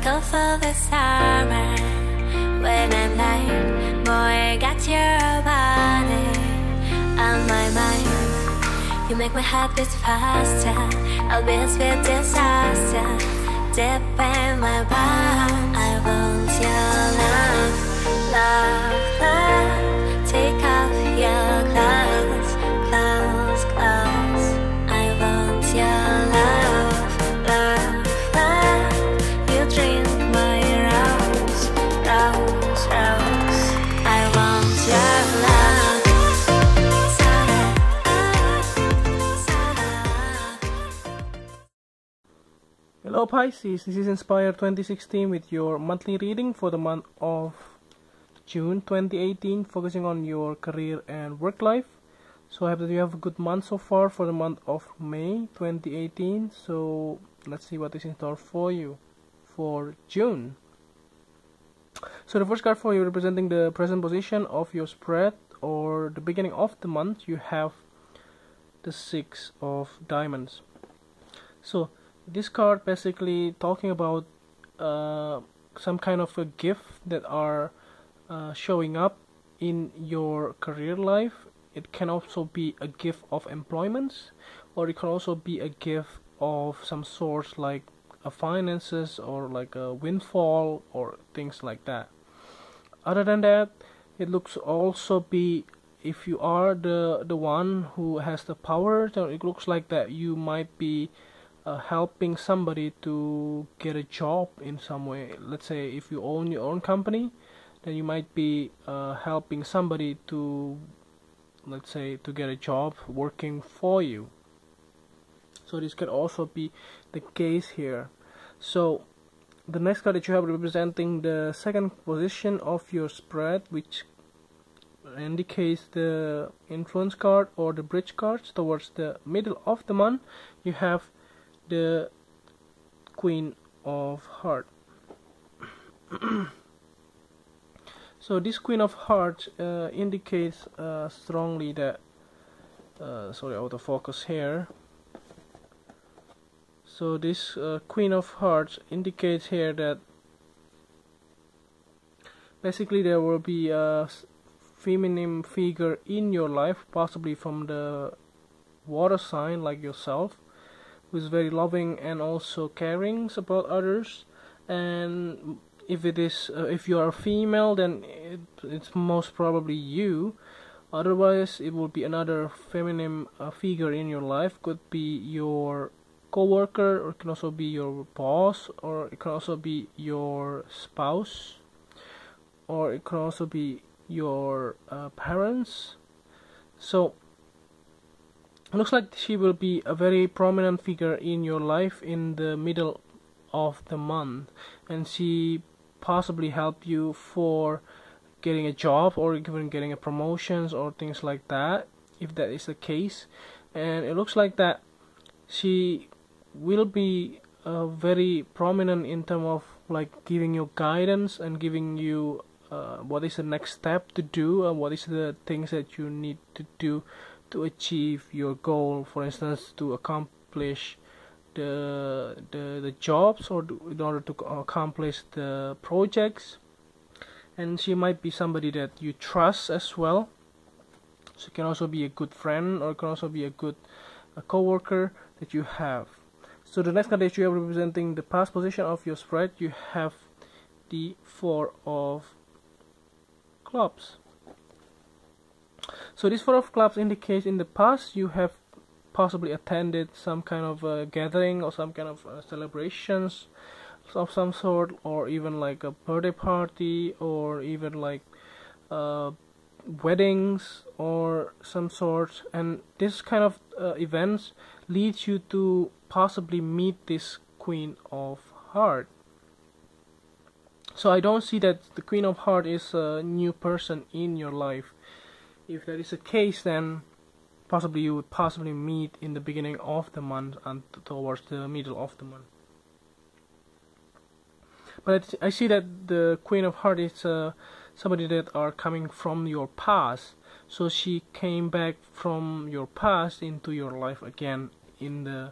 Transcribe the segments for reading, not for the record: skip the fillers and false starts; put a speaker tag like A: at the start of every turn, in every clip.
A: Go for the summer when I'm light. Boy, got your body on my mind. You make my heart beat faster. I'll be a sweet disaster. Deep in my bones, I want your love, love, love. Take off your clothes, clothes, clothes. I want your love, love, love. You drink my rose, rose, rose. I want your love.
B: Hello Pisces, this is Inspire 2016 with your monthly reading for the month of June 2018, focusing on your career and work life. So I hope that you have a good month so far for the month of May 2018. So let's see what is in store for you for June. So the first card for you, representing the present position of your spread or the beginning of the month, you have the Six of Diamonds. So this card basically talking about some kind of a gift that are showing up in your career life. It can also be a gift of employment, or it can also be a gift of some sort, like a finances or like a windfall or things like that. Other than that, it looks also be, if you are the one who has the power, then it looks like that you might be helping somebody to get a job in some way. Let's say if you own your own company, then you might be helping somebody to, let's say, to get a job working for you. So this could also be the case here. So the next card that you have, representing the second position of your spread, which indicates the influence card or the bridge cards towards the middle of the month, you have the Queen of Hearts. So this Queen of Hearts indicates strongly that sorry, out of focus here. So this Queen of Hearts indicates here that basically there will be a feminine figure in your life, possibly from the water sign like yourself, who is very loving and also caring about others. And if it is if you are a female, then it's most probably you. Otherwise it will be another feminine figure in your life. Could be your co-worker, or it can also be your boss, or it can also be your spouse, or it can also be your parents. So it looks like she will be a very prominent figure in your life in the middle of the month, and she possibly help you for getting a job or even getting a promotions or things like that, if that is the case. And it looks like that she will be very prominent in terms of like giving you guidance and giving you what is the next step to do, and what is the things that you need to do to achieve your goal. For instance, to accomplish the jobs, or in order to accomplish the projects. And she might be somebody that you trust as well. She can also be a good friend, or can also be a good co-worker that you have. So the next card that you have, representing the past position of your spread, you have the Four of Clubs. So this Four of Clubs indicates in the past you have possibly attended some kind of gathering or some kind of celebrations of some sort, or even like a birthday party, or even like weddings or some sort. And this kind of events leads you to possibly meet this Queen of Hearts. So I don't see that the Queen of Hearts is a new person in your life. If that is the case, then possibly you would possibly meet in the beginning of the month and towards the middle of the month. But I see that the Queen of Hearts is somebody that are coming from your past. So she came back from your past into your life again in the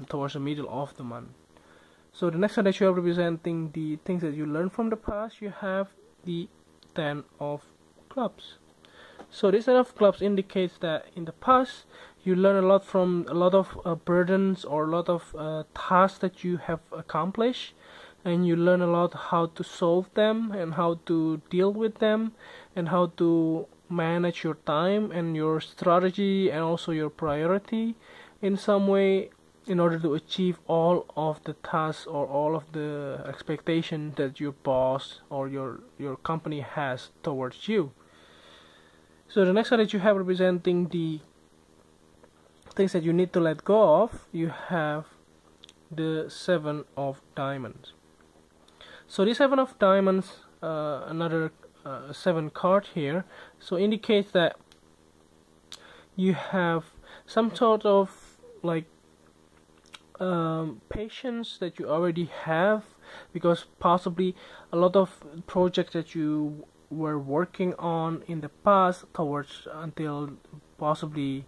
B: towards the middle of the month. So the next one that you are representing the things that you learned from the past, you have the 10 of clubs. So this 10 of clubs indicates that in the past you learn a lot from a lot of burdens or a lot of tasks that you have accomplished, and you learn a lot how to solve them and how to deal with them and how to manage your time and your strategy and also your priority in some way in order to achieve all of the tasks or all of the expectations that your boss or your company has towards you. So the next one that you have representing the things that you need to let go of, you have the 7 of diamonds. So the 7 of diamonds, another 7 card here, so indicates that you have some sort of like patience that you already have, because possibly a lot of projects that you were working on in the past towards until possibly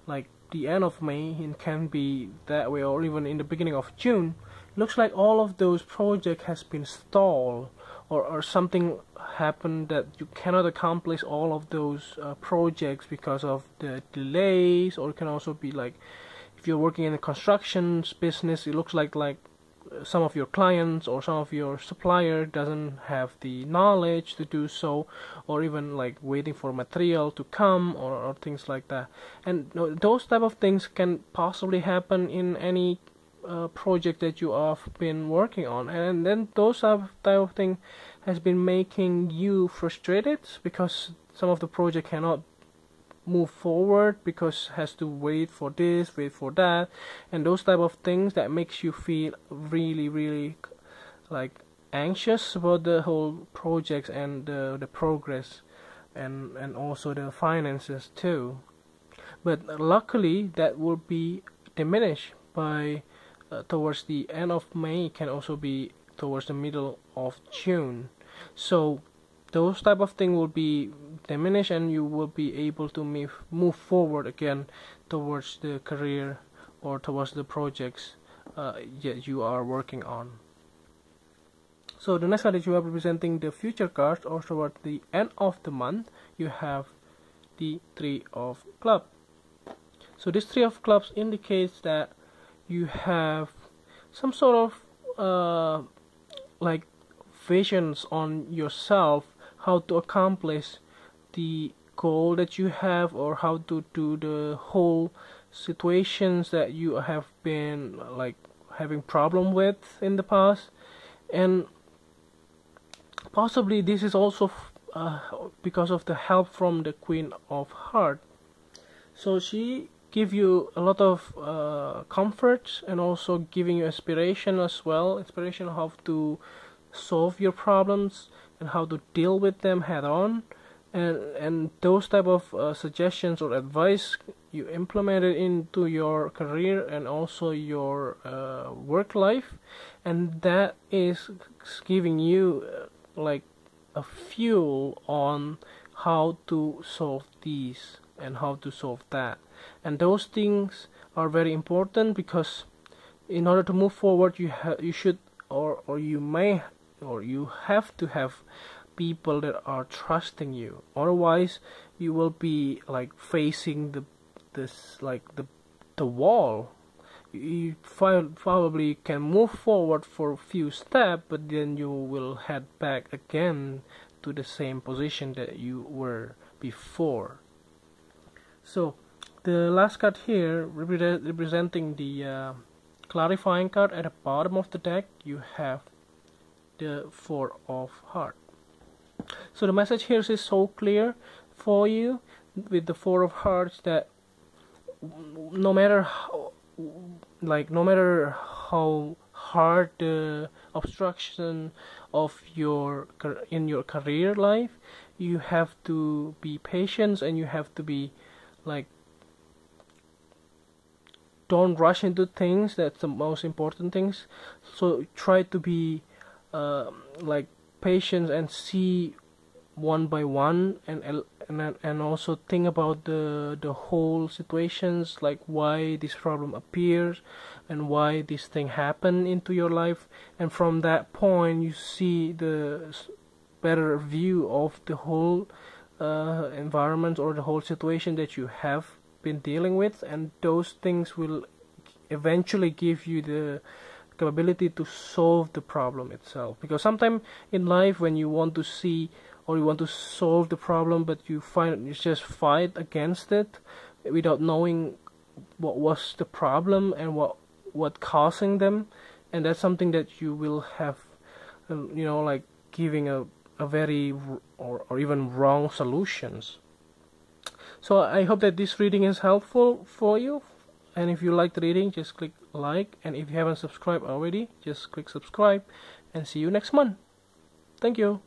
B: like the end of May, and can be that way, or even in the beginning of June, looks like all of those projects has been stalled, or something happened that you cannot accomplish all of those projects because of the delays. Or it can also be like if you're working in the construction business, it looks like some of your clients or some of your supplier doesn't have the knowledge to do so, or even like waiting for material to come, or things like that. And those type of things can possibly happen in any project that you have been working on, and then those type of thing has been making you frustrated because some of the project cannot move forward because has to wait for this, wait for that, and those type of things that makes you feel really like anxious about the whole projects and the progress and also the finances too. But luckily that will be diminished by towards the end of May, can also be towards the middle of June. So those type of things will be diminished, and you will be able to move forward again towards the career or towards the projects that you are working on. So the next card that you are representing the future cards, or toward the end of the month, you have the 3 of clubs. So this 3 of clubs indicates that you have some sort of like visions on yourself, how to accomplish the goal that you have, or how to do the whole situations that you have been like having problem with in the past. And possibly this is also because of the help from the Queen of Hearts. So she give you a lot of comfort, and also giving you inspiration as well, inspiration how to solve your problems and how to deal with them head on, and those type of suggestions or advice you implement it into your career and also your work life, and that is giving you like a fuel on how to solve these and how to solve that. And those things are very important, because in order to move forward you should or you may or you have to have people that are trusting you. Otherwise you will be like facing the wall. You probably can move forward for a few steps, but then you will head back again to the same position that you were before. So the last card here, representing the clarifying card at the bottom of the deck, you have the 4 of Hearts. So the message here is so clear for you with the 4 of Hearts, that no matter how hard the obstruction of your career life, you have to be patient, and you have to be like, don't rush into things. That's the most important things. So try to be like patient and see one by one, and also think about the whole situations, like why this problem appears and why this thing happened into your life, and from that point you see the better view of the whole environment or the whole situation that you have been dealing with, and those things will eventually give you the capability to solve the problem itself. Because sometimes in life, when you want to see or you want to solve the problem, but you find you just fight against it without knowing what was the problem and what causing them, and that's something that you will have, like giving a very or even wrong solutions. So I hope that this reading is helpful for you, and if you like the reading, just click like, and if you haven't subscribed already, just click subscribe, and see you next month. Thank you.